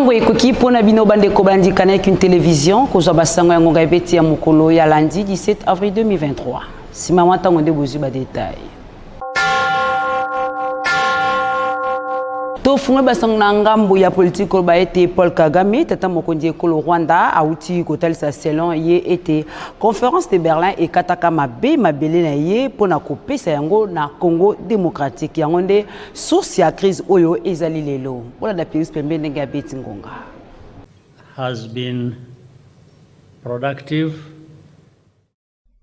Ntango ekoki pona bino bande ko bandika na une télévision ko zo basango ya ngonga ebeti ya mokolo ya lundi 17 avril 2023. Sima mwantango nde bozu ba détail. To funga basango na ngambo ya politique ba ete Paul Kagame tata mokonzi ekolo Rwanda auti kotalisa selon ye ete conférence de Berlin et kataka mabele na ye pona kopesa yango na Congo démocratique yango nde source ya crise oyo ezali lelo. Wala da Pius Pembe ndenge abeti ngonga. Has been productive.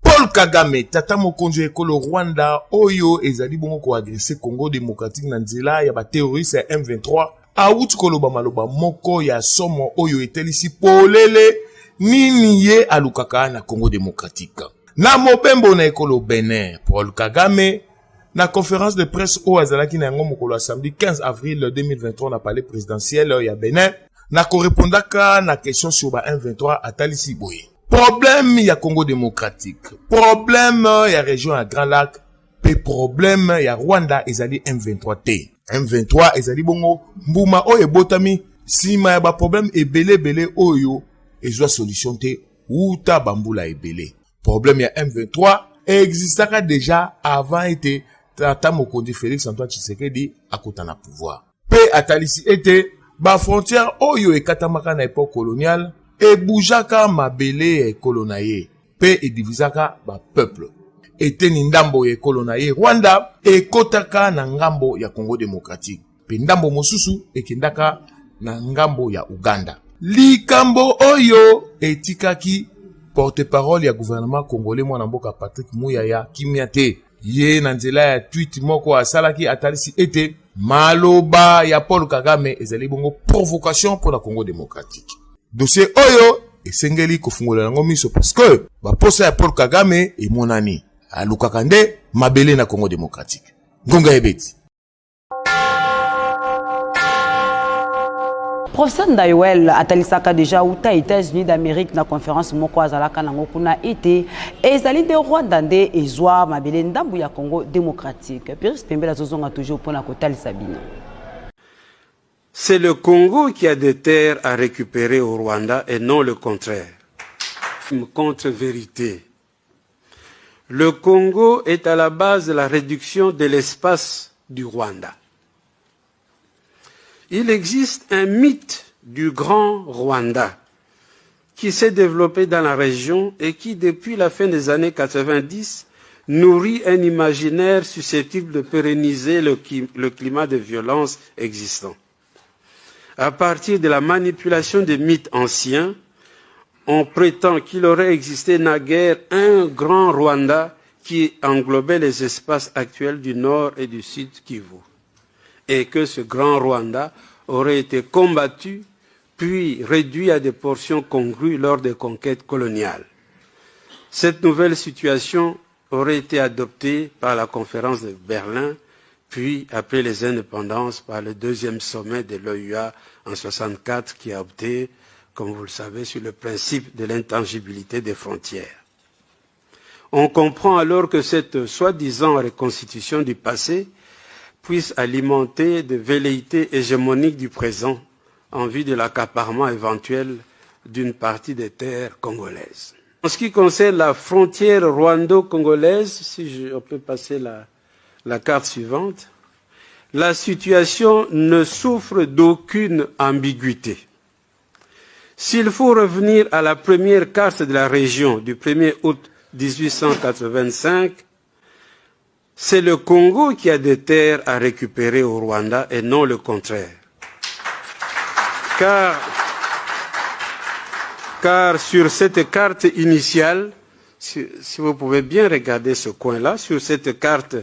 Paul Kagame, tata mokonzi ekolo Rwanda, oyo ezali bongo ko agresser Congo démocratique na nzela ya ba terroriste M23, auti koloba maloba moko ya somo oyo etelisi polele nini ye alukaka na Congo démocratique. Na mobembo na ekolo Benin, Paul Kagame, na conférence de presse o azalaki na yango mokolo samedi 15 avril 2023 na palais présidentiel ya Benin, na korepondaka na question sur ba M23 atalisi boye. Problème ya Congo démocratique, problème ya région ya Grand Lac, pe problème ya Rwanda ezali M23 T. M23 ezali bongo mbuma oyo ebotami sima ya ba problème ebele oyo ezwa solution te uta bambula ebele. Problème ya M23 existaka déjà avant ete tata mokonzi Félix Antoine Tshisekedi akota na pouvoir. Pe atalisi ete ba frontière oyo ekatamaka na époque coloniale et boujaka mabele kolonaye pe e divisaka ba peuple eteni ndambo ye kolonaye Rwanda e kotaka na ngambo ya Congo démocratique pe ndambo mosusu ekendaka na ngambo ya Uganda. Likambo oyo etikaki porte-parole ya gouvernement congolais mwana mboka Patrick Muyaya Kimiate ye na nzela ya tweet moko asalaki atalisi ete maloba ya Paul Kagame ezali bongo provocation pour la Congo démocratique. Dossier oyo esengeli kofungola yango miso parce que ba posa ya Paul Kagame e monani alukaka nde mabele na Congo démocratique. Ngonga ebeti. Professeur Ndayouel atalisaka déjà uta États-Unis d'Amérique na conférence moko azalaka nango kuna ete ezali de Rwanda nde ezwa mabele ndambu ya Congo démocratique. Pius Pembela zozonga toujours pona kotalisa bino. C'est le Congo qui a des terres à récupérer au Rwanda et non le contraire. Une contre-vérité. Le Congo est à la base de la réduction de l'espace du Rwanda. Il existe un mythe du grand Rwanda qui s'est développé dans la région et qui, depuis la fin des années 90, nourrit un imaginaire susceptible de pérenniser le climat de violence existant. À partir de la manipulation des mythes anciens, on prétend qu'il aurait existé naguère un grand Rwanda qui englobait les espaces actuels du nord et du sud Kivu, et que ce grand Rwanda aurait été combattu puis réduit à des portions congrues lors des conquêtes coloniales. Cette nouvelle situation aurait été adoptée par la conférence de Berlin, puis après les indépendances par le deuxième sommet de l'OUA en 1964 qui a opté, comme vous le savez, sur le principe de l'intangibilité des frontières. On comprend alors que cette soi-disant reconstitution du passé puisse alimenter des velléités hégémoniques du présent en vue de l'accaparement éventuel d'une partie des terres congolaises. En ce qui concerne la frontière rwando-congolaise, si on peut passer la carte suivante, la situation ne souffre d'aucune ambiguïté. S'il faut revenir à la première carte de la région du 1er août 1885, c'est le Congo qui a des terres à récupérer au Rwanda et non le contraire. Car sur cette carte initiale, si vous pouvez bien regarder ce coin-là, sur cette carte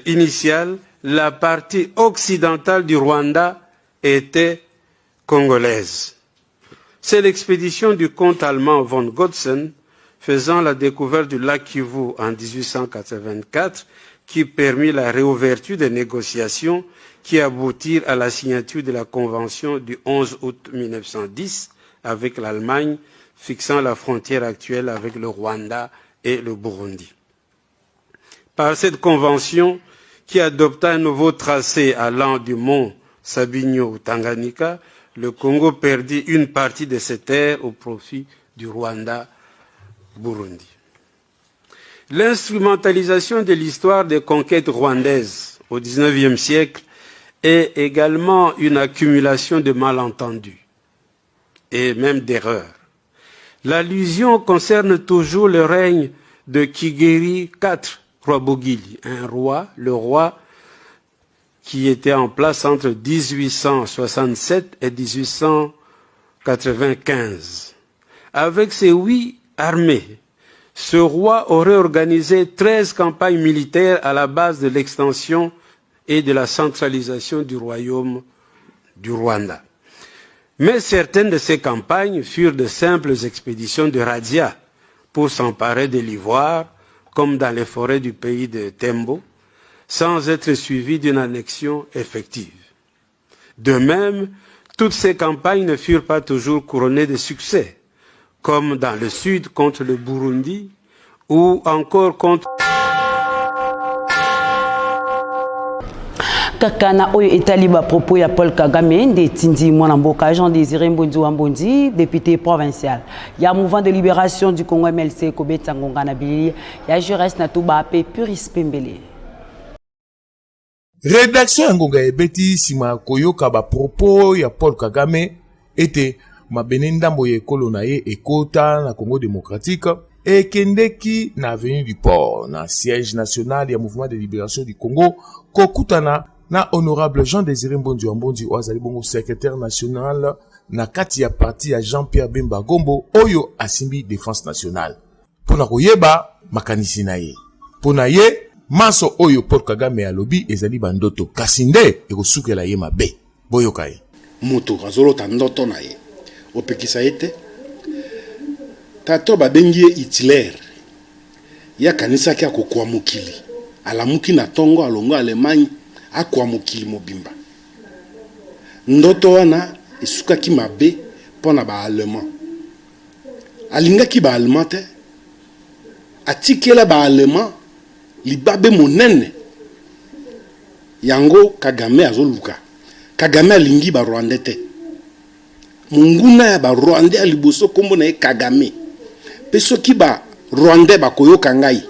initiale, la partie occidentale du Rwanda était congolaise. C'est l'expédition du comte allemand von Godsen faisant la découverte du lac Kivu en 1884 qui permit la réouverture des négociations qui aboutirent à la signature de la convention du 11 août 1910 avec l'Allemagne fixant la frontière actuelle avec le Rwanda et le Burundi. Par cette convention, qui adopta un nouveau tracé allant du mont Sabinyo au Tanganyika le Congo perdit une partie de ses terres au profit du Rwanda-Burundi. L'instrumentalisation de l'histoire des conquêtes rwandaises au XIXe siècle est également une accumulation de malentendus et même d'erreurs. L'allusion concerne toujours le règne de Kigeri IV Rwabugili, un roi, le roi qui était en place entre 1867 et 1895. Avec ses 8 armées, ce roi aurait organisé 13 campagnes militaires à la base de l'extension et de la centralisation du royaume du Rwanda. Mais certaines de ces campagnes furent de simples expéditions de razzia pour s'emparer de l'ivoire, comme dans les forêts du pays de Tembo, sans être suivies d'une annexion effective. De même, toutes ces campagnes ne furent pas toujours couronnées de succès, comme dans le sud contre le Burundi ou encore contre kakana oyo etali ba propos ya Paul Kagame nde tindi mwana mboka Jean Désiré Mbondi wa Mbondi, député provincial ya mouvement de libération du Congo MLC kobeta ngonga na bilili ya Jurès na tuba pe Puris Pembele. Rédaction ya ngonga ebeti sima koyoka ba propos ya Paul Kagame ete mabene ndambo ya ekolo na ye ekota na Congo démocratique ekendeki na avenue du port na siège national ya mouvement de libération du Congo kokutana na honorable Jean Désiré Mbondi wa Mbondi azali bongo secrétaire national na kati ya parti ya Jean-Pierre Bemba Gombo oyo asimbi défense nationale pona koyeba makanisi na ye pona ye maso oyo Paul Kagame alobi ezali bandoto kasinde ekosukela ye mabe boyoka ye moto azolota ndoto na ye opekisa ete tato babengi Hitler ya kanisa kia kokwa mokili alamuki na tongo alongo Allemagne akwa mokili mobimba ndoto wana esukaki mabe pona ba allemand alingaki ba allemand te atikela ba allemand libabe monene yango Kagame azoluka Kagame alingi ba Rwandais te munguna ya ba Rwandais aliboso kombo na Kagame peso ki ba Rwandais bakoyoka ngai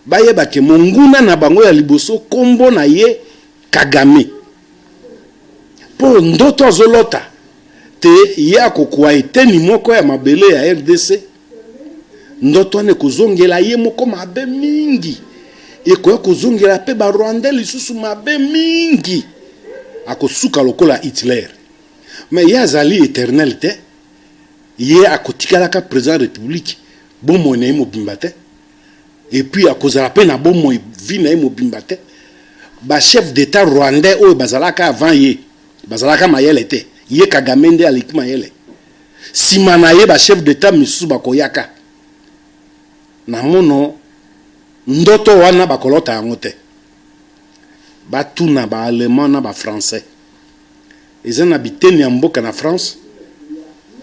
bayeba ke munguna na bango ya liboso kombo na ye Kagame po ndoto azolota te ya kokwa eteni moko ya mabele ya RDC ndoto ne kozongela ye moko mabe mingi ekoya kozongela pe ba Rwandais lisusu mabe mingi akosuka lokola Hitler mais ya zali éternel te ye akotikalaka président de république bomo na mobimba te et puis akozala pe na bomo vi na mobimba te ba chef d'état rwandais oyo bazalaka avant ye bazalaka mayele te ye Kagame nde aliki mayele sima na ye ba chef d'état misusu bakoyaka na mono ndoto wana bakolota yango te batuna ba allemand na ba français ezana biteni ya mboka na France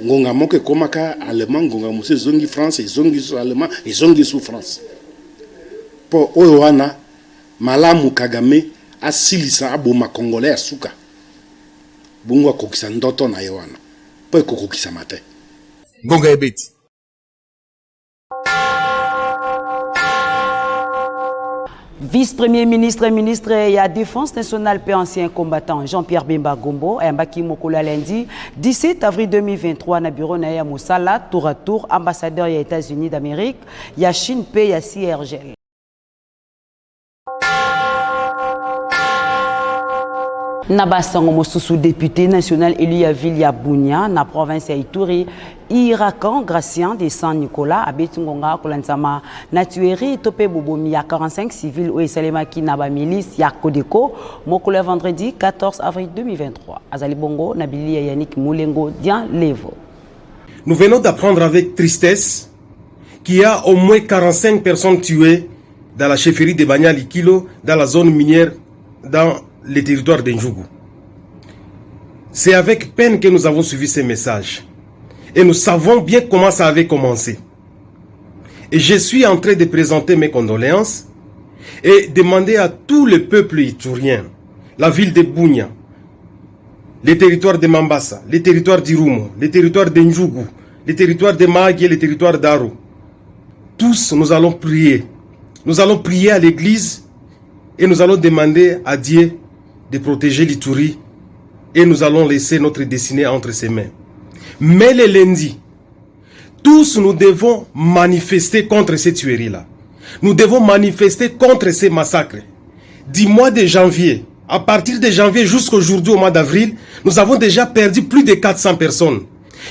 ngonga moko ekomaka allemand ngonga musu zongi France ezongi su allemand ezongi su France po oyo wana malamu Kagame asilisa aboma congolais asuka bungu akokisa ndoto na ye wana po ekokokisa mate ngonga ebeti Vice-premier ministre et ministre de la Défense nationale et ancien combattant Jean-Pierre Bemba Gombo et Mbaki Mokola lundi 17 avril 2023 na bureau na ya Moussala tour à tour ambassadeur des États-Unis d'Amérique ya Chine pe ya CIRGL. Nabasango Mosusu député national élu à Ville Bunia na province ya Ituri Irakan Gracien de Saint-Nicolas à Betungonga Kolansama na tuerie topé bobomi ya 45 civils ou Salema ki na ba milice ya Kodeko mokolo vendredi 14 avril 2023 Azali Bongo na Bili ya Yannick Moulengo Dian Levo. Nous venons d'apprendre avec tristesse qu'il y a au moins 45 personnes tuées dans la chefferie de Banya-Likilo dans la zone minière dans les territoires d'Njougou. C'est avec peine que nous avons suivi ces messages. Et nous savons bien comment ça avait commencé. Et je suis en train de présenter mes condoléances et demander à tout le peuple iturien, la ville de Bunia, les territoires de Mambasa, les territoires d'Irumo, les territoires d'Njougou, les territoires de Mahagi et les territoires d'Aro. Tous, nous allons prier. Nous allons prier à l'église et nous allons demander à Dieu de protéger l'Ituri et nous allons laisser notre destinée entre ses mains. Mais le lundi, tous nous devons manifester contre ces tueries-là. Nous devons manifester contre ces massacres. Du mois de janvier, à partir de janvier jusqu'aujourd'hui au mois d'avril, nous avons déjà perdu plus de 400 personnes.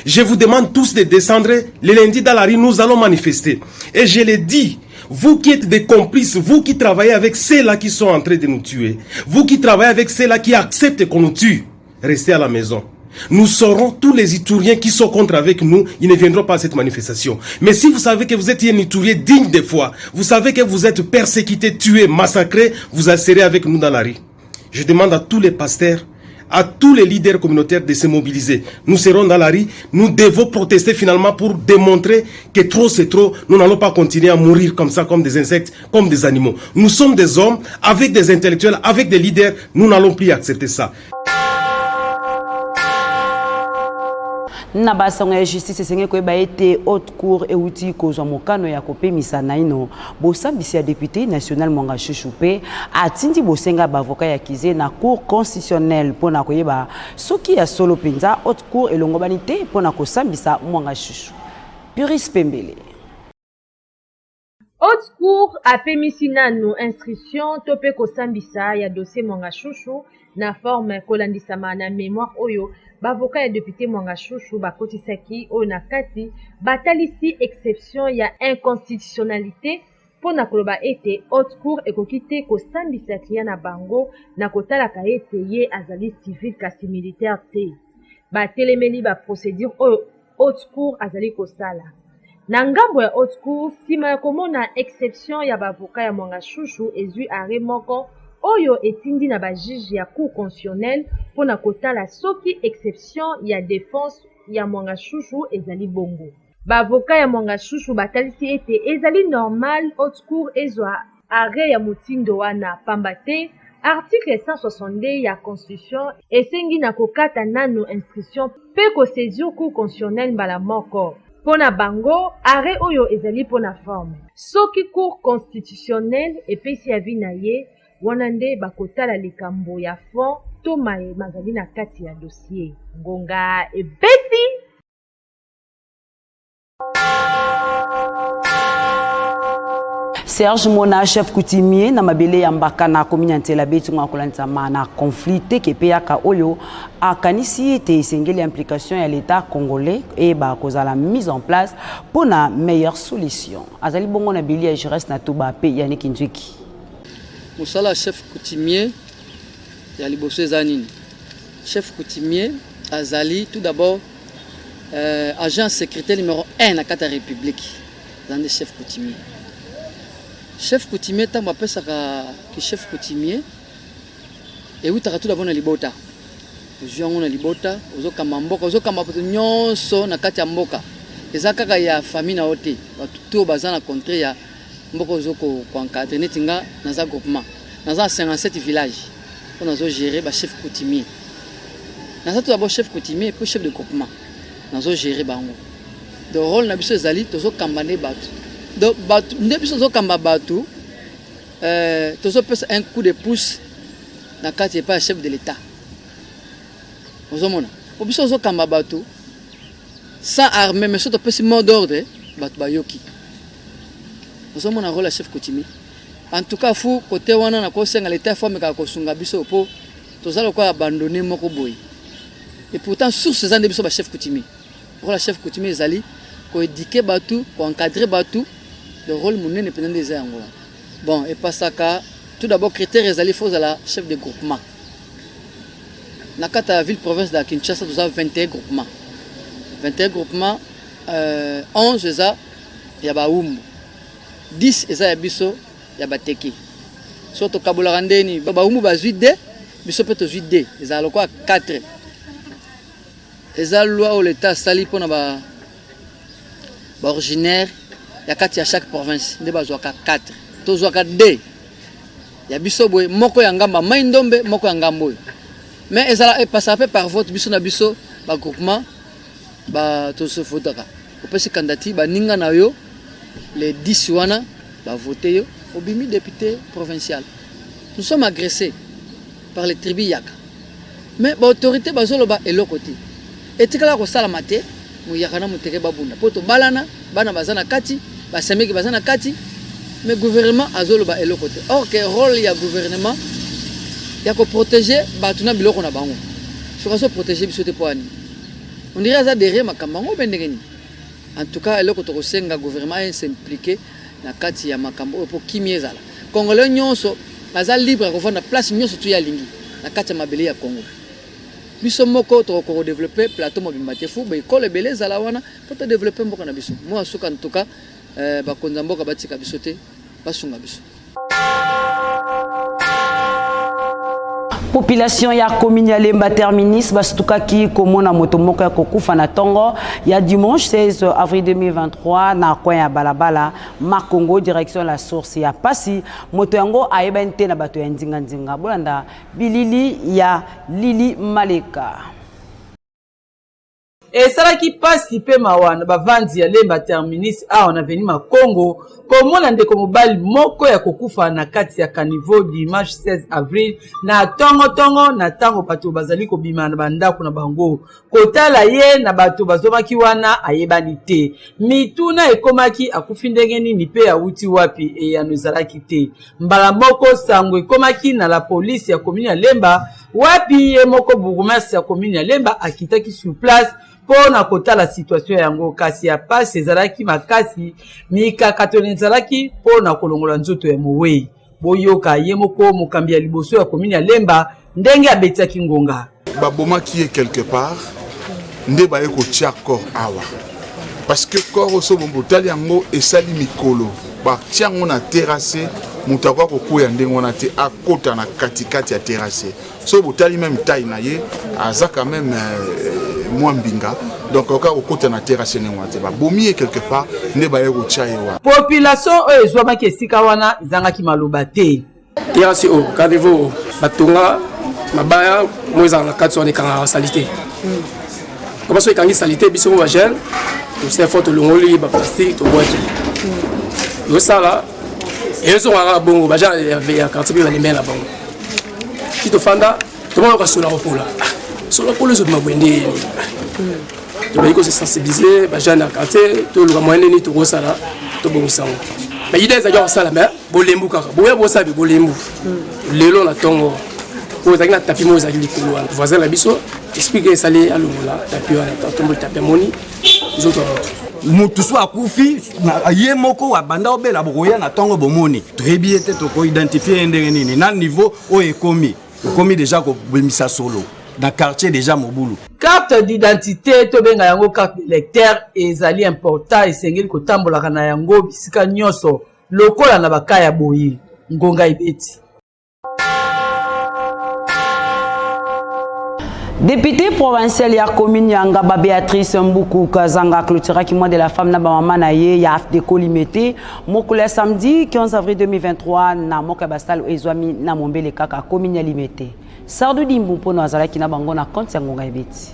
Je vous demande tous de descendre le lundi dans la rue, nous allons manifester. Et je le dis, vous qui êtes des complices, vous qui travaillez avec ceux-là qui sont en train de nous tuer, vous qui travaillez avec ceux-là qui acceptent qu'on nous tue, restez à la maison. Nous saurons tous les Itouriens qui sont contre avec nous, ils ne viendront pas à cette manifestation. Mais si vous savez que vous êtes un Itourien digne de foi, vous savez que vous êtes persécuté, tué, massacré, vous serez avec nous dans la rue. Je demande à tous les pasteurs, à tous les leaders communautaires de se mobiliser. Nous serons dans la rue, nous devons protester finalement pour démontrer que trop c'est trop. Nous n'allons pas continuer à mourir comme ça, comme des insectes, comme des animaux. Nous sommes des hommes, avec des intellectuels, avec des leaders, nous n'allons plus accepter ça. Na basongo ya justice esenge koyeba ete haute cour euti kozwa mokano ya kopemisa naino bosambisi ya député national Mwanga Chouchou pe atindi bosenga bavoka ya kize na cour constitutionnelle pona koyeba soki ya solo penza haute cour elongobani te pona kosambisa Mwanga Chouchou. Puris Pembele. Haute cour apemisi nanu instruction tope kosambisa ya dossier Mwanga Chouchou na forme kolandisama na mémoire oyo bavoka ya député Mwanga Chouchou bakotisaki oyo na kati batalisi exception ya inconstitutionnalité pona koloba ete haute cour ekoki te kosambisa client na bango na kotalaka ete ye azali civil kasi militaire te. Batelemeli ba procédure oyo haute cour azali kosala. Na ngambo ya haute cour sima ya komona exception ya bavoka ya Mwanga Chouchou ezwi arrêt moko oyo etindi na bajuge ya cour constitutionnelle pona kotala soki exception ya défense ya Mwanga Chouchou ezali bongo. Bavoka ya Mwanga Chouchou batalisi ete ezali normal haute cour ezwa arrêt ya motindo wana pamba te article 162 ya constitution esengi na kokata nano instruction pe kosaisir cour constitutionnelle mbala moko. Pona bango, arrêt oyo ezali pona forme. Soki cour constitutionnelle epesi avi na ye, wana nde bakotala likambo ya fond to maye mazali na kati ya dossier. Ngonga ebeti! Serge Mona, chef coutumier na mabele ya mbaka na komini la beti ngwa kolanzama na conflit ke peyaka oyo akanisi ete esengeli implication ya l'état congolais et ba kozala mise en place pour na meilleure solution. Azali bongo na bili ya juriste na tuba pe yani kinjiki. Musala chef coutumier ya liboso ezanini. Chef coutumier azali tout d'abord agent secrétaire numéro 1 na kata république. Dans des chefs coutumiers. Chef coutumier tant bapesaka que chef coutumier et oui tout d'abord na libota ozwa na libota ozokamba mboka ozokamba bato nyonso na kati ya mboka eza kaka ya famille na ote bato to baza na contre ya mboka ozoko ko encadrer netinga naza groupement naza 57 villages on azo gérer ba chef coutumier naza tout d'abord chef coutumier puis chef de groupement nazo gérer bango de rôle na biso ezali tozokamba ne bato donc nde biso tozokamba bato tozopesa un coup de pouce na kati pa chef de l'état ozomona po biso tozokamba bato sans armée mais surtout topesi mot d'ordre bato bayoki ozomona rôle ya chef coutumier en tout cas fu côté wana na kosenga l'état forme ka kosunga biso po tozala ko abandonner moko boy et pourtant source ezande biso ba chef coutumier rôle ya chef coutumier ezali ko éduquer bato ko encadrer bato le rôle monene pendant des années. Bon, et pas ça car tout d'abord critère ezali faut la chef de groupement. Na kata ville province de Kinshasa nous avons 21 groupements. 21 groupements 11 eza ya ba umbu. 10 eza ya biso ya bateki. Surtout kabola ndeni ba umbu ba 8D, biso peut 8D, eza lokwa 4. Eza loi au l'état sali pona ba originaire ya kati ya chaque province nde bazwaka 4 tozwaka 2 ya biso boye moko ya ngamba mai ndombe moko ya ngambo mais ezala passe par vote biso na biso ba groupement ba to se fotaka ko pesi kandidati ba ninga na yo les 10 wana ba voter yo au bimi député provincial. Nous sommes agressés par les tribus yaka, mais ba autorité bazolo ba elokoti etikala ko sala mate mu yakana muteke babunda poto balana bana bazana kati ba semeki bazana kati, mais gouvernement azolo ba elokoti. Or que rôle ya gouvernement ya ko protéger batuna biloko na bango soka so protéger biso te poani on dirait ça derrière makambo bendengeni. En tout cas eloko to kosenga gouvernement s'impliquer na kati ya makambo pour kimiezala congolais nyonso baza libre ko fanda place nyonso tu ya lingi na kati ya mabele ya Congo biso moko to ko développer plateau mobimba te fu ba école beleza la wana pour te développer mboka na biso moi soka en tout cas ba konza mboka batika biso te basunga biso. Population ya commune ya Lemba terminus bastuka ki komona moto moko ya kokufa na tongo ya dimanche 16 avril 2023 na coin ya balabala Makongo direction la source ya pasi moto yango ayeba nte na bato ya ndinga ndinga bolanda bilili ya Lili Maleka. Esalaki pasi pe mawana bavandi ya Lemba terminus a on aveni Makongo komona ndeko mobali moko ya kokufa na kati ya caniveau dimanche 16 avril na tongo na tango bato bazali kobima na bandako na bango kotala ye na bato bazomaki wana ayebani te mituna ekomaki akufi ndenge nini pe ya uti wapi eyano ezalaki te mbala moko sango ekomaki na la police ya commune ya Lemba wapi ye moko bourgmestre ya commune ya Lemba akitaki sur place pona kotala situation yango kasi ya pasi ezalaki makasi mikakato ezalaki pona kolongola nzoto ya mowei boyoka ye moko mokambi ya liboso ya commune ya Lemba ndenge abetiaki ngonga babomaki ye quelque part nde baye kotia corps awa parce que corps oso bombo tali yango esali mikolo batia yango na terrasse moto akoki kokwea ndenge wana te akota na katikati ya terrasse so botali même taille na ye aza quand même Mwambinga donc oka okota na terrasse ne mwate ba bomi quelque part ne ba yero chayewa population o ezwamaki esika wana zangaki maloba te terrasse o caniveau batonga mabaya moza na kati on ekanga salité comment so ekangi salité biso ba gel to se photo longoli ba plastique to boîte yo sala ezo ngara bongo ba ya quartier ba limela bongo kito fanda to mo ka sula ropola solo pour les autres mabwende to ba iko se sensibiliser ba jana quartier to lu moyenne ni to rosala to bongisango ba idée za jo sala mais bolembu kaka boya bosabi bolembu lelo na tongo ko za kina tapi mo za likolo wana voisin la biso expliquer sali alongola tapi wana tombo tapi moni zoto mutu so akufi ye moko wa banda obela bokoya na tongo bomoni toyebi ete to ko identifier ndenge nini na niveau o ekomi déjà ko bemisa solo dans quartier déjà Mobulu. Carte d'identité to benga yango carte d'électeur ezali important esengeli kotambola kana yango bisika nyonso lokola na bakaya boyi ngonga ibeti. Député provincial ya commune ya Ngaba Béatrice Mbuku Kazanga clôtura qui mois de la femme na ba mama na ye ya AFDECO limité mokole samedi 15 avril 2023 na Mokabastal ezwami na Mombele kaka commune ya limité Sardou Dimbu pono azala ki na bango na compte ya ngonga ebeti.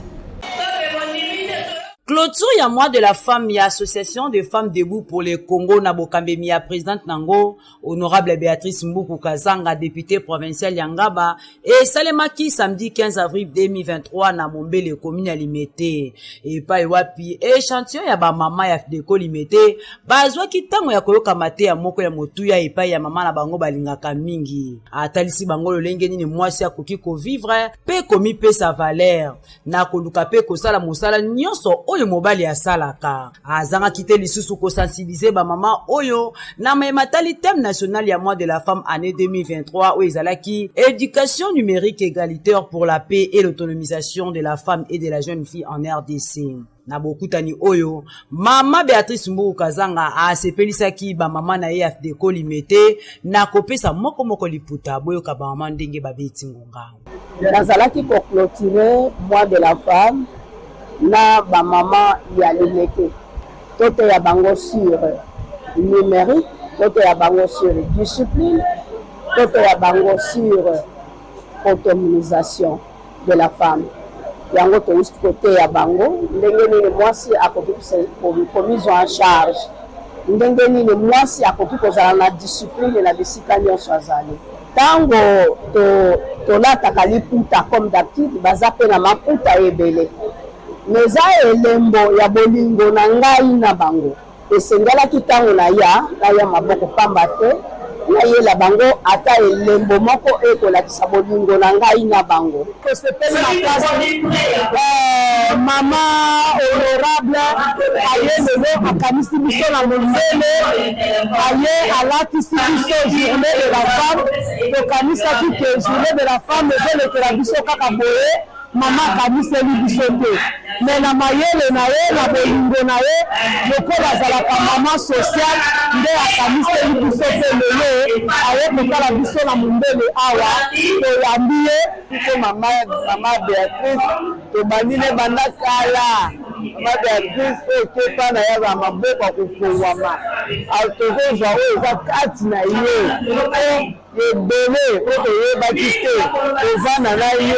Clôture ya mois de la femme ya association de femmes debout pour le Congo na Bokambemi ya présidente nango honorable Béatrice Mbuku Kazanga députée provinciale ya Ngaba et salemaki samedi 15 avril 2023 na Mombele commune ya Limete et pa wapi échantillon ya ba mama ya AFDECO Limete bazwa ki tango ya koyoka mate ya moko ya motuya et pa ya mama na bango balingaka mingi atalisi bango lolenge nini mwasi akoki ko vivre pe komi pe sa valeur na koluka pe ko sala mosala nyonso oyo mobali ya salaka azanga kite lisusu ko sensibiliser ba mama oyo na matali thème national ya mois de la femme année 2023 où ezalaki éducation numérique égalitaire pour la paix et l'autonomisation de la femme et de la jeune fille en RDC. Na bokutani oyo mama Béatrice Mbuku Kazanga asepelisaki ba mama na ye AFDECO Limete na kopesa moko liputa boyoka ba mama ndenge babeti ngonga nazalaki ko clôturer mois de la femme na ba mama ya Limete toto ya bango sur numérique toto ya bango sur discipline toto ya bango sur autonomisation de la femme. Yango to côté ya bango ndenge nini mwasi akoki mise en charge, ndenge nini mwasi akoki kozala na discipline na bisika nyonso azali. Tango tolataka liputa comme d'habitude baza mpe na maputa ebele, meza elembo ya bolingo na ngai na bango esengelaki ntango naya maboko pamba te nayela bango ata elembo moko ekolakisa bolingo na ngai na bango. Tosepeli makasi mama honorable aye lelo akanisi biso na mondele, aye alatisi biso journée de la femme, tokanisaki ke journée de la femme ezolekela biso kaka boye mama akaniseli biso te, me na mayele na ye na bolingo na ye lokola azalaka mama social nde akaniseli biso te lelo aye kotala biso na mondele awa toyambi ye mpo mama Beatrice tobandine banda kala. Mama Beatrice okepa na ye ba maboko akofungwama tokozwa oyo eza kati na ye ebele oyo toyebaki te eza na na ye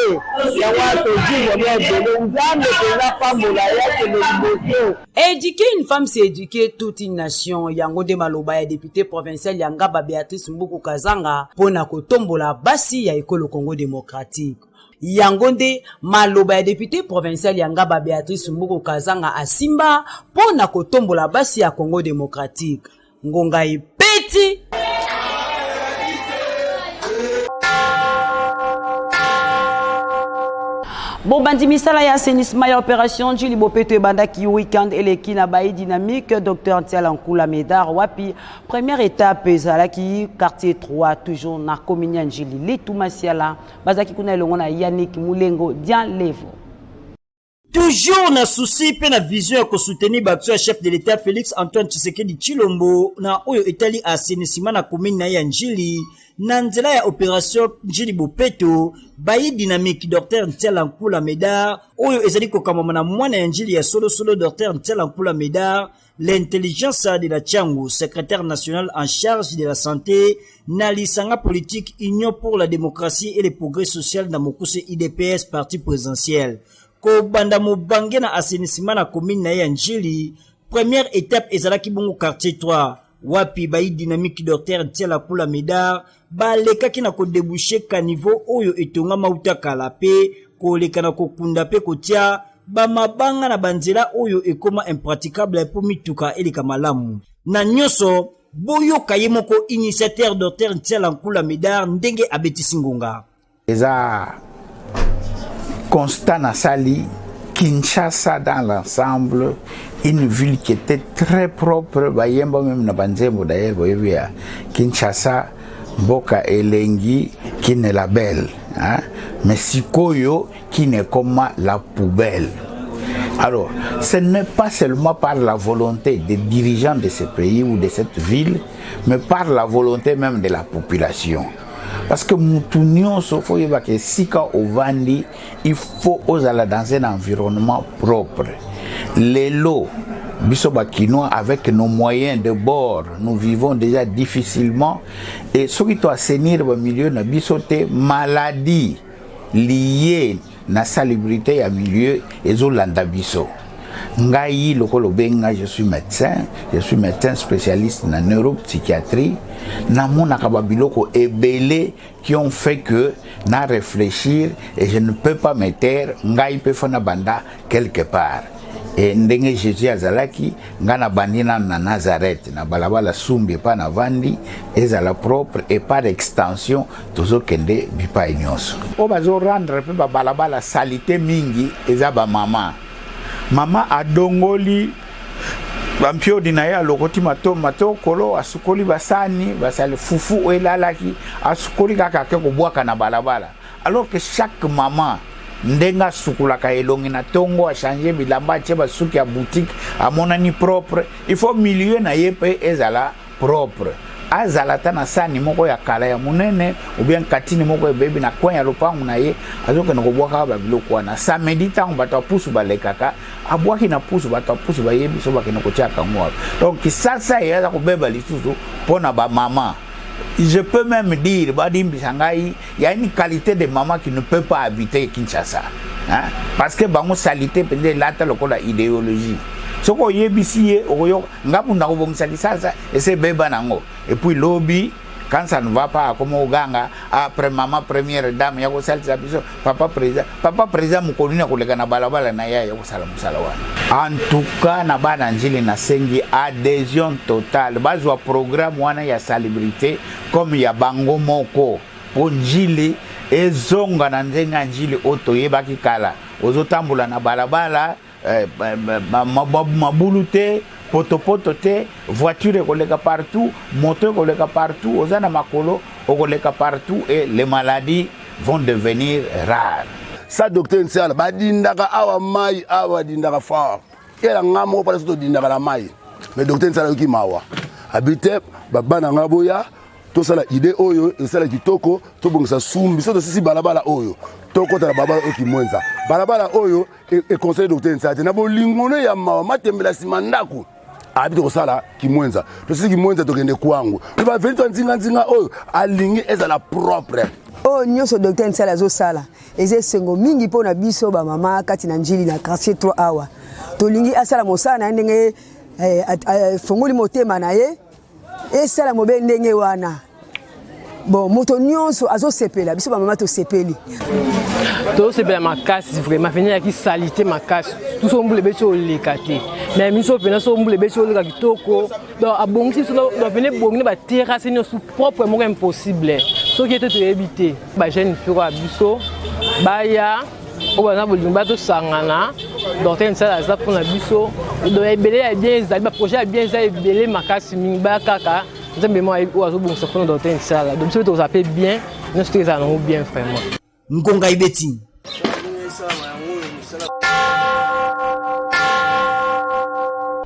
yango tozingwa ebele nzambe toza pambola yake liboso. Éduquer une femme, c'est éduquer toute une nation. Yango de maloba ya député provincial Yangaba Béatrice Mbuku Kazanga pona kotombola basi ya ekolo Congo démocratique. Yangonde maloba ya député provincial Yangaba Béatrice Mbuku Kazanga asimba pona kotombola basi ya Congo démocratique. Ngonga ipeti Bon bandi misala ya assainissement ya opération Jili Bopeto banda ki weekend eleki na bayi dynamique Dr Ntiala Nkula Medar wapi première étape ezala ki quartier 3 toujours na commune ya Jili Lituma Siala bazaki kuna elongo na Yannick Mulengo Dian Levo. Toujours na souci pe na vision ya soutenir bato ya chef de l'état Félix Antoine Tshisekedi Tshilombo na oyo etali assainissement na commune na Njili na nzela ya opération Jili Bopeto bayi dynamique Dr Ntiala Nkula Medar oyo ezali kokamama na mwana ya Njili ya solo Dr Ntiala Nkula Medar l'intelligence de la Tchangu, secrétaire national en charge de la santé na lisanga politique Union pour la démocratie et le progrès social na mokuse IDPS parti présidentiel. Ko banda mobange na assainissement na commune na Njili, première étape ezalaki bongo quartier 3 wapi bayi dynamique Dr Ntiala Nkula Medar ba lekaki na ko déboucher ka niveau oyo etonga mauta kala pe ko lekana ko kunda pe kotia ba mabanga na banzela oyo ekoma impraticable pour mituka eleka malamu na nyoso boyo kayemoko initiateur Dr Ntiala Nkula Medar ndenge abetisi ngonga eza constat na sali Kinshasa dans l'ensemble, une ville qui était très propre, bayemba même na banzembo d'ailleurs boyebia Kinshasa Mboka Elengi qui n'est la belle, hein? Mais Sikoyo qui n'est comme la poubelle. Alors, ce n'est pas seulement par la volonté des dirigeants de ce pays ou de cette ville, mais par la volonté même de la population. Parce que Moutounion, que Sika Ovandi, il faut aller dans un environnement propre. Les lots, Bisobakinois, avec nos moyens de bord, nous vivons déjà difficilement. Et ce qui doit assainir le milieu, na bisoté maladie liée à la salubrité à milieu et Zolanda biso. Ngai lokolo benga, je suis médecin spécialiste en neuropsychiatrie. Namona kababiloko ebele qui ont fait que na réfléchir et je ne peux pas me taire ngai pe fona banda quelque part. Et ndenge Jésus azalaki ngana bandina na Nazareth na balabala sumbi pa na vandi ezala propre et par extension tozo kende bipa nyonso. O bazo rendre pe balabala salité mingi ezaba mama adongoli bampio dinaya lokoti mato kolo asukoli basani basale fufu elalaki asukoli kaka ke kobwaka na balabala alors que chaque maman ndenga sukulaka elongi na tongo a changer bilamba cheba suki ya boutique a monani propre il faut milieu na yepe ezala propre azalata na sani moko ya kala ya munene ou bien katini moko bebi na coin ya lopangu na ye azoke na kobwaka ba biloko na samedi tango bato pusu balekaka abwaki na pusu bato pusu bayebi so bakena kotia kango donc sasa yaza kobeba lisusu pona ba mama je peux même dire, il y a une qualité de maman qui ne peut pas habiter Kinshasa. Hein? Parce que bango salité peut-être là la idéologie. Ce qu'on y est ici, et puis lobby. Quand ça ne va pas, comme au Ganga, après maman première dame, yako salisa biso, papa président mukolina kulega na balabala na ya yako salamusalawana. En tout cas, na bana njili na sengi adhésion totale. Bazwa programme wana ya salubrité comme ya bango moko. Po njili ezonga na nzenga njili oto yebaki kala. Ozotambula na balabala, mabulute, poto te, voiture koleka partout, moto koleka partout, ozana makolo koleka partout et les maladies vont devenir rares. Ça docteur Nsala badindaka awa mai awa dindaka fort. Ela ngamo pala soto dindaka la mai. Mais docteur Nsala ki mawa. Habite babana ngaboya to sala idée oyo esala kitoko to bongisa sumbi soto sisi balabala oyo. Toko ta babala oki mwenza. Balabala oyo e conseil docteur Nsala na bolingone ya mawa matembela simandaku. Habite ko sala ki mwenza. To sisi ki mwenza to kende kwangu. Ba vento nzinga oyo alingi ezala propre. Oh nyonso docteur Nsala zo sala. Eze sengo mingi pona biso ba mama kati na njili na quartier 3 awa. Tolingi asala mosala na ndenge fongoli motema na ye. Esala mobe ndenge wana. Bon, moto nyonso azo sepela, biso ba mama to sepeli. To sepela makasi vraiment venir ki salité makasi. Tout so mbule beso lekate. Mais miso pena so mbule beso leka kitoko. Donc abongisi so do venir bongni ba terrasse no sous propre mo impossible. So qui était to éviter. Ba jeune firo abiso baya o bana bolimba to sangana. Donc Nsala za pour na biso. Do ebele ya bien ezali ba projet ya bien ezali ebele makasi mingi kaka. Nous avons besoin de docteur Nsala. Donc, si vous appelez bien, nous sommes bien vraiment. Ngonga Ibeti.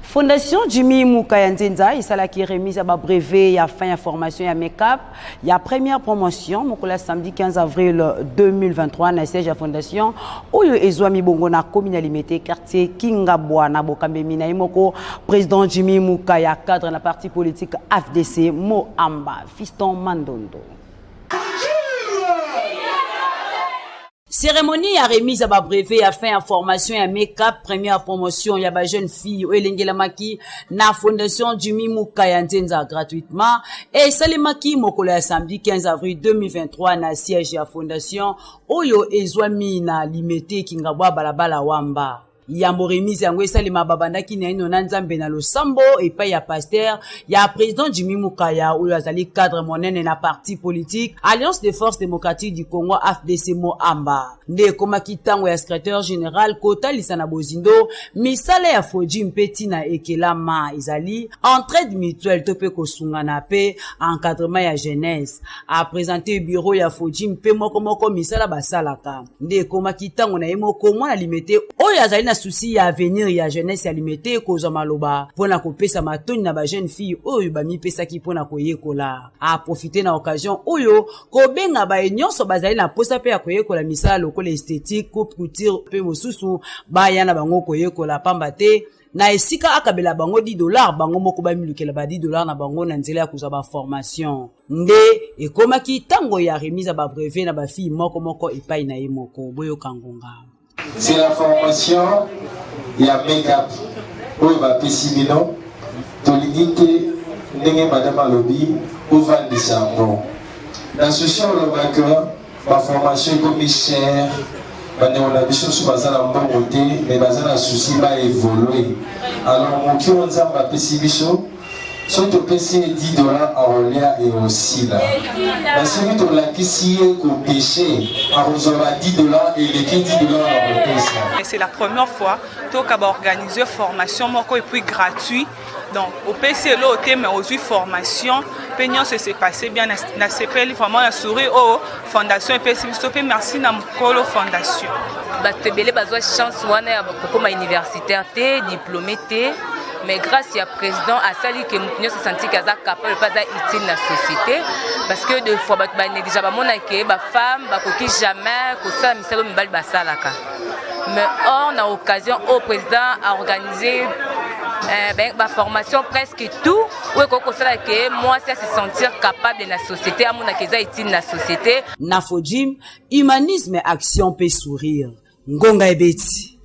Fondation Jimmy Mukaya Nzenza, il s'est qui remise à brevet, il y a fin de formation, il y a make-up, il y a première promotion, mon samedi 15 avril 2023, na siège à fondation, où il y a Bongo na commune limité quartier Kingabwa na Bokambe Mina Imoko, président Jimmy Mukaya, cadre de la partie politique AFDC, Moamba, Fiston Mandondo. Cérémonie à remise à ba brevet à fin à formation et à make-up première promotion il y a ba jeune fille Elengela Maki na fondation Jimmy Mukaya Nzenza gratuitement et Salemaki Mokola samedi 15 avril 2023 na siège à fondation Oyo Ezwami na limité Kingabwa balabala wamba. Yambo remise yango esalema babanda ki na ino na nzambe na losambo et pa ya pasteur ya président Jimmy Mukaya oyo azali cadre monene na parti politique Alliance des forces démocratiques du Congo AFDC Moamba nde koma kitango ya secrétaire général Kota Lisana Bozindo misala ya Foji Mpeti na Ekelama ezali entraide mutuelle tope kosungana pe encadrement ya jeunesse a présenter bureau ya Foji Mpe moko misala basalaka nde koma kitango na yemoko mwana limité oyo azali na souci ya avenir ya jeunesse ya limité koza maloba pona kopesa matoni na ba jeune fille oyo ba mipesa ki pona koyekola a profiter na occasion oyo ko benga ba nyonso bazali na posa pe ya koyekola misala lokola esthétique coupe couture pe mosusu ba yana bango koyekola pamba te na esika akabela bango $10 bango moko ba milukela ba $10 na bango na nzela ya kuza ba formation nde ekomaki tango ya remise ba brevet na ba fille moko epai na ye moko boyo kangonga. C'est la formation, il y a make-up, où il va passer bilan, tolinité, n'engé madame alobi, où va le descendre. Dans ce champ, le vainqueur, ma formation est comme chère, on a des choses sur la bonne côté, mais bazar a souci va évoluer. Alors, mon cœur, on va passer bilan. Soit au PC $10 à Rolia et aussi là. Mais celui qui l'a quitté au péché, à Rosola $10 et les $10 à Rolia. C'est la première fois que nous organisé une formation et puis gratuit. Donc au PC là, au thème aussi formation, peignant s'est passé bien. Na CPL vraiment la souris au fondation et PC merci na mukolo fondation. Batebele bazwa chance wana ya comme universitaire té diplômé té. Mais grâce à président à sali que nous se sentir kaza capable pas utile la société parce que de fois ba déjà ba mona ke ba femme ba koki jamais ko ça misalo mbali ba salaka mais on a occasion au président à organiser ba formation presque tout où ko sala que moi c'est se sentir capable de la société amona keza itine la société Nafojim humanisme action peut sourire Ngonga Ebeti.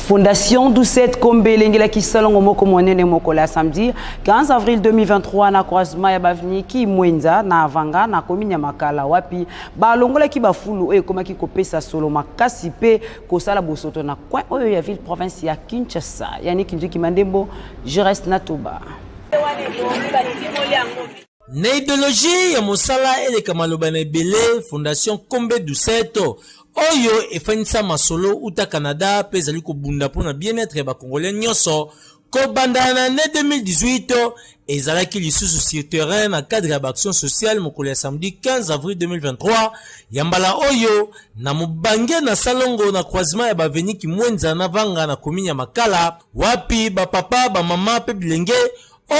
Fondation Doucette Kombe Lengela qui salongo moko monene moko la samedi 15 avril 2023 na croisement ya bavni ki mwenza na avanga na komini ya makala wapi ba longola ki bafulu e koma ki kopesa solo makasi pe ko sala bosoto na coin oyo ya ville province ya Kinshasa yani kinji kimandembo je reste na Toba. Na idéologie ya mosala eleka maloba na ebele Fondation Kombe Doucette oyo efanisa masolo uta Canada pe ezali kobunda pona bien-être ya bakongolais nyonso kobanda na année 2018 ezalaki lisusu sur terrain na cadre ya action sociale mokolo ya samedi 15 avril 2023 yambala oyo na mobange na salongo na croisement ya baveni kimwenza na vanga na komini ya Makala wapi ba papa ba mama pe bilenge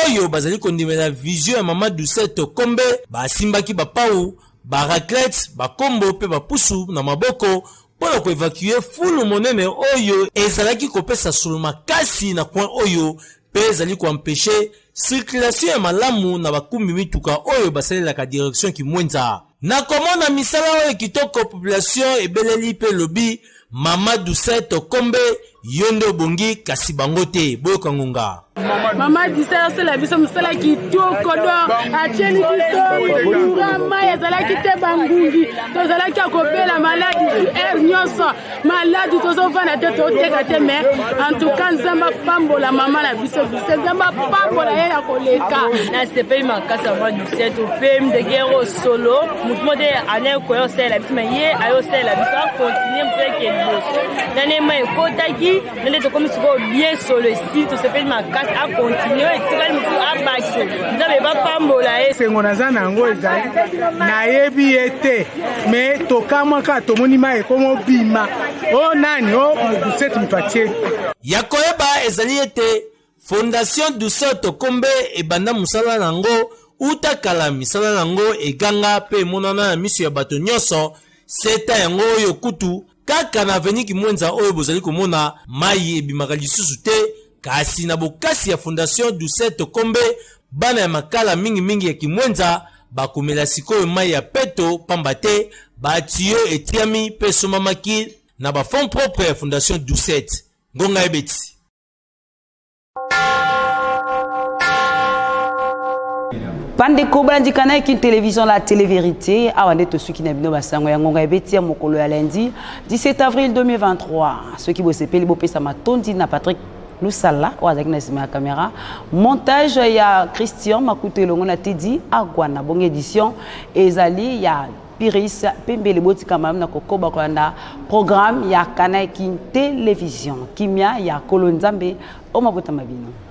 oyo bazali kondimela vision ya mama Doucette Kombe basimbaki bapau ba raclette ba kombo pe ba pusu na maboko pona ko évacuer fulu monene oyo ezalaki kopesa solo makasi na coin oyo pe ezali ko empêcher circulation ya malamu na bakumbi mituka oyo basalelaka direction kimwenza na komona misala oyo kitoko population ebeleli pe lobi mama Doucette Kombe yondo bongi kasi bango te boyoka ngonga Mama Doucette c'est la biso musala kitoko do acheli biso mama yazalaki te bangungi tozalaki akobela maladi nyonso maladi tozovana te toteka te mais en tout cas nzamba pambola mama na biso Doucette nzamba pambola ye ya koleka na sepeli makasa mama Doucette opem de guerre solo mouvement de ane koyo sela biso mais ye ayo sela biso continuer mpe ke boso nane mai kotaki nane to comme siko bien solo si to sepeli makasa a continuer et tu mu a baisser nzabe ba pambola e sengo naza nango ezali na yebi ete mais tokama ka tomoni mai komo bima o nani o Doucette mpatie yakoyeba ezali ete Fondation Doucette Kombe ebanda musala nango utakala misala nango eganga pe monana na misu ya bato nyonso seta yango oyo kutu kaka na veni kimwenza oyo bozali komona mai ebimaka lisusu te kasi na bokasi ya Fondation Doucette Kombe bana ya makala mingi ya kimwenza bakomela sikoyo mai ya peto pamba te batiyo etiami pe somamaki na ba fond propre ya Fondation Doucette Ngonga Ebeti. Pande kobala ndikana ki télévision la télé-vérité awande to suki na bino basango ya Ngonga Ebeti ya mokolo ya lundi 17 avril 2023 ceux qui bosepeli bopesa matondi na Patrick Lusala wazaki na sima ya caméra montage ya Christian Makutelo na Tedi Agwana bonne édition ezali ya Piris Pembele boti kama na kokoba kwa na programme ya Kanai Kin télévision kimia ya Kolonzambe o mabota mabino.